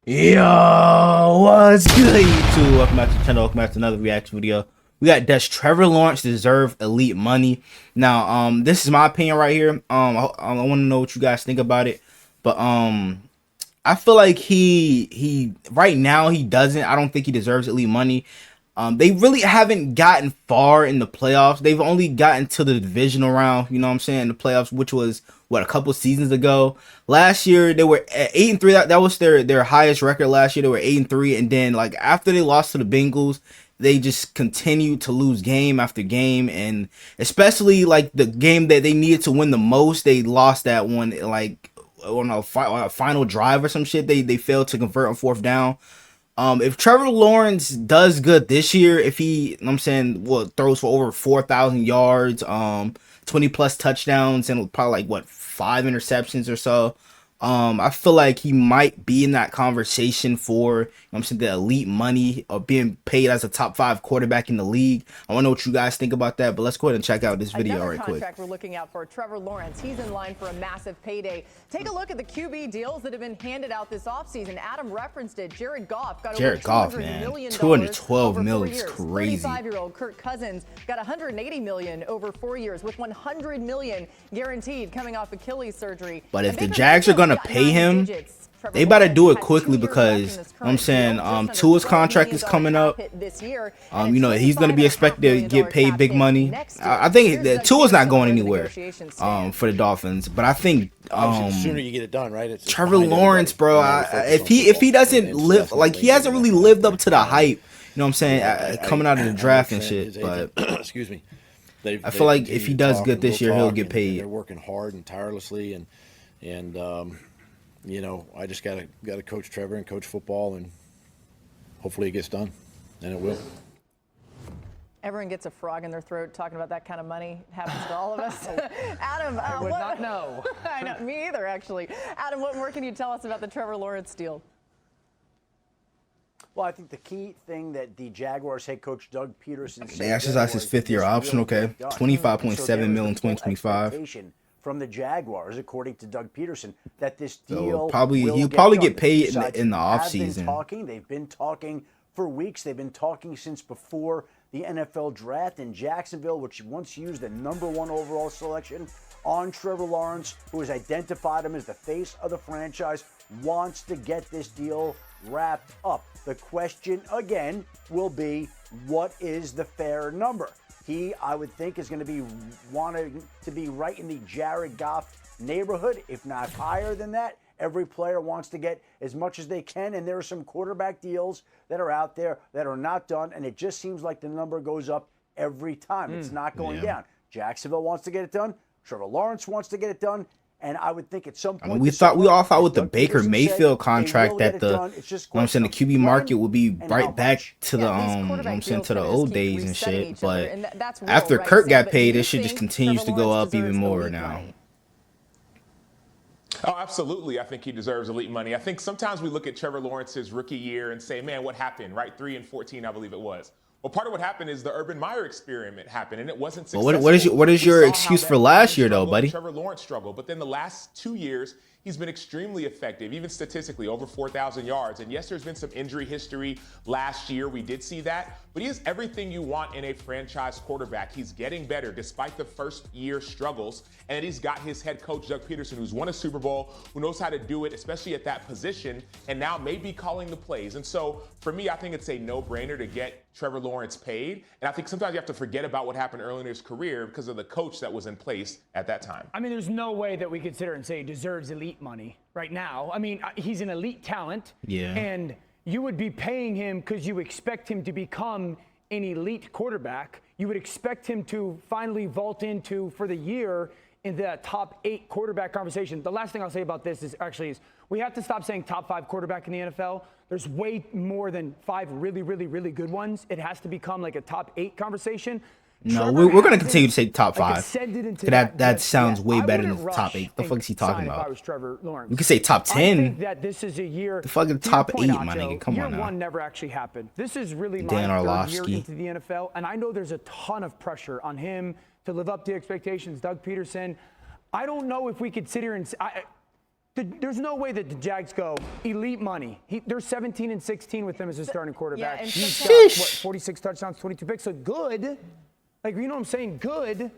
Yo, what's good, YouTube? Welcome back to the channel. Welcome back to another reaction video. We got, does Trevor Lawrence deserve elite money? Now, this is my opinion right here. I want to know what you guys think about it. But I feel like he right now he doesn't. I don't think he deserves elite money. They really haven't gotten far in the playoffs. They've only gotten to the divisional round, you know what I'm saying, the playoffs, which was what, a couple seasons ago. Last year they were at 8-3. That was their highest record last year. They were 8-3, and then like after they lost to the Bengals, they just continued to lose game after game, and especially like the game that they needed to win the most, they lost that one like on a final drive or some shit. They failed to convert on fourth down. If Trevor Lawrence does good this year, if he, I'm saying, throws for over 4,000 yards, 20 plus touchdowns, and probably like what, 5 interceptions or so, I feel like he might be in that conversation for, you know what I'm saying, the elite money or being paid as a top 5 quarterback in the league. I want to know what you guys think about that, but let's go ahead and check out this video Another right quick. contract we're looking out for Trevor Lawrence. He's in line for a massive payday. Take a look at the QB deals that have been handed out this offseason. Adam referenced it. Jared Goff got over $200 million. $212 million is crazy. 35-year-old Kirk Cousins got $180 million over 4 years, with $100 million guaranteed coming off Achilles surgery. But if the Jags are gonna pay him, they better do it quickly, because I'm saying Tua's contract is coming up. You know, he's gonna be expected to get paid big money. I think that Tua's not going anywhere for the Dolphins, but I think the sooner you get it done, right? It's Trevor Lawrence, bro. If he doesn't live, like, he hasn't really lived up to the hype, you know what I'm saying, coming out of the draft and shit. But excuse me, I feel like if he does good this year, he'll get paid. They're working hard and tirelessly, and you know, I just gotta coach Trevor and coach football, and hopefully it gets done, and it will. Everyone gets a frog in their throat talking about that kind of money. It happens to all of us. Adam, I would not know. I know, me either, actually. Adam, what more can you tell us about the Trevor Lawrence deal? Well, I think the key thing that the Jaguars head coach Doug Peterson said, they exercised his 5th-year option. Okay, $25.7 million in 2025. From the Jaguars, according to Doug Peterson, that this deal he'll probably get paid in the offseason. They've been talking for weeks. They've been talking since before the NFL draft in Jacksonville, which once used the #1 overall selection on Trevor Lawrence, who has identified him as the face of the franchise, wants to get this deal wrapped up. The question again will be, what is the fair number? He, I would think, is going to be wanting to be right in the Jared Goff neighborhood, if not higher than that. Every player wants to get as much as they can, and there are some quarterback deals that are out there that are not done, and it just seems like the number goes up every time. It's not going down. Jacksonville wants to get it done. Trevor Lawrence wants to get it done. And I would think at some point, we all thought with the Baker Mayfield contract that the, you know what I'm saying, the QB market would be right back to the I'm saying, to the old days and shit. But after Kirk got paid, it shit just continues to go up even more now. Oh, absolutely. I think he deserves elite money. I think sometimes we look at Trevor Lawrence's rookie year and say, man, what happened, right? 3-14, I believe it was. Well, part of what happened is the Urban Meyer experiment happened, and it wasn't successful. What is your excuse for last year, though, buddy? Trevor Lawrence struggled, but then the last 2 years, he's been extremely effective, even statistically, over 4,000 yards. And yes, there's been some injury history last year. We did see that. But he has everything you want in a franchise quarterback. He's getting better despite the first-year struggles. And he's got his head coach, Doug Peterson, who's won a Super Bowl, who knows how to do it, especially at that position, and now may be calling the plays. And so, for me, I think it's a no-brainer to get Trevor Lawrence paid. And I think sometimes you have to forget about what happened early in his career because of the coach that was in place at that time. I mean, there's no way that we could sit here and say he deserves elite money right now. I mean, he's an elite talent. Yeah. And you would be paying him because you expect him to become an elite quarterback. You would expect him to finally vault into, for the year, in the top 8 quarterback conversation. The last thing I'll say about this is we have to stop saying top 5 quarterback in the NFL. There's way more than 5 really, really, really good ones. It has to become like a top 8 conversation. No, we're going to continue to say top 5. That sounds way yet. better than the top 8. The fuck is he talking about? If I was Trevor Lawrence. We could say top 10. I think that this is a year. The fucking top 8, my nigga. Come on now. Year 1 never actually happened. This is really Dan my 3rd Orlovsky. year into the NFL, and I know there's a ton of pressure on him to live up to expectations. Doug Peterson. I don't know if we could sit here and There's no way that the Jags go elite money. They're 17-16 with him as a starting quarterback. Yeah, He's got, what, 46 touchdowns, 22 picks. So good. Like, you know what I'm saying? Good.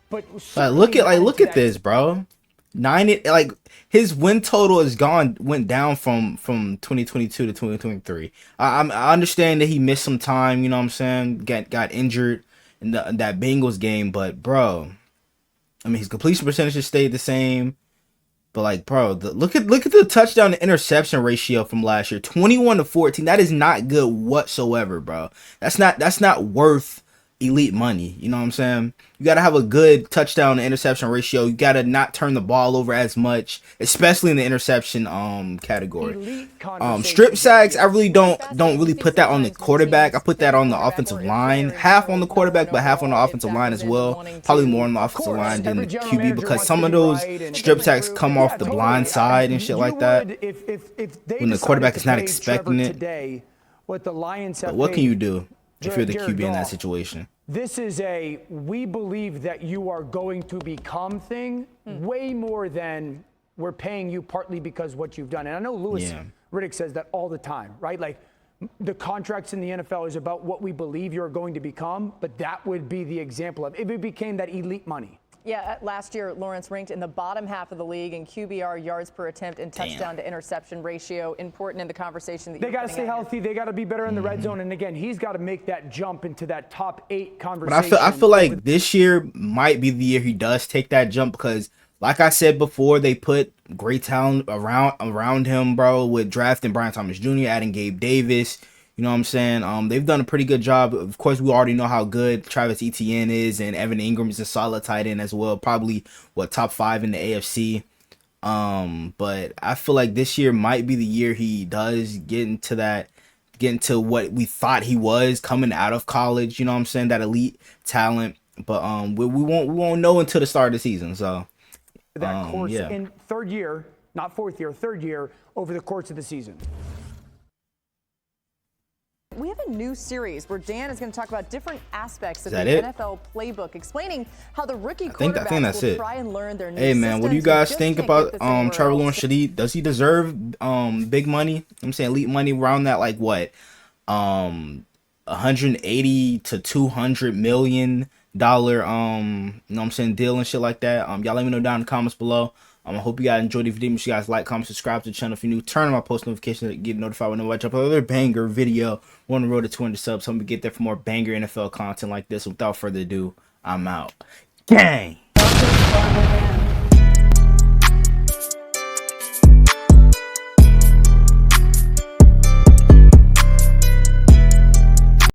But look at this, bro. His win total went down from 2022 to 2023. I understand that he missed some time, you know what I'm saying? Got injured in that Bengals game, but bro, I mean, his completion percentage stayed the same. But like, bro, look at the touchdown to interception ratio from last year, 21-14. That is not good whatsoever, bro. That's not worth elite money. You know what I'm saying? You got to have a good touchdown to interception ratio. You got to not turn the ball over as much, especially in the interception category. Strip sacks, I really don't really put that on the quarterback. I put that on the offensive line. Half on the quarterback, but half on the offensive line as well. Probably more on the offensive line than the QB, because some of those strip sacks come off the blind side and shit like that when the quarterback is not expecting it. But what can you do if you're the QB in that situation? This is we believe that you are going to become thing way more than we're paying you partly because what you've done. And I know Louis Riddick says that all the time, right? Like, the contracts in the NFL is about what we believe you're going to become, but that would be the example of if it became that elite money. Yeah, last year, Lawrence ranked in the bottom half of the league in QBR, yards per attempt, and touchdown to interception ratio. Important in the conversation that they got to stay healthy. They got to be better in the red zone. And again, he's got to make that jump into that top 8 conversation. But I feel like this year might be the year he does take that jump, because, like I said before, they put great talent around him, bro, with drafting Brian Thomas Jr., adding Gabe Davis. You know what I'm saying? They've done a pretty good job. Of course, we already know how good Travis Etienne is, and Evan Ingram is a solid tight end as well. Probably, top 5 in the AFC. But I feel like this year might be the year he does get into what we thought he was coming out of college. You know what I'm saying? That elite talent. But we won't know until the start of the season. So that course in third year, not fourth year, third year over the course of the season. We have a new series where Dan is going to talk about different aspects of the NFL playbook, explaining how the rookie quarterbacks will try and learn their new Hey man, what do you guys think about Trevor Lawrence? Does he deserve big money? I'm saying elite money around that, like what, 180 to 200 million dollar you know what I'm saying, deal and shit like that. Y'all let me know down in the comments below. I hope you guys enjoyed the video. Make sure you guys like, comment, subscribe to the channel if you're new. Turn on my post notifications to get notified whenever I drop another banger video. We're on the road to 200 subs. So I'm going to get there for more banger NFL content like this. Without further ado, I'm out. Gang!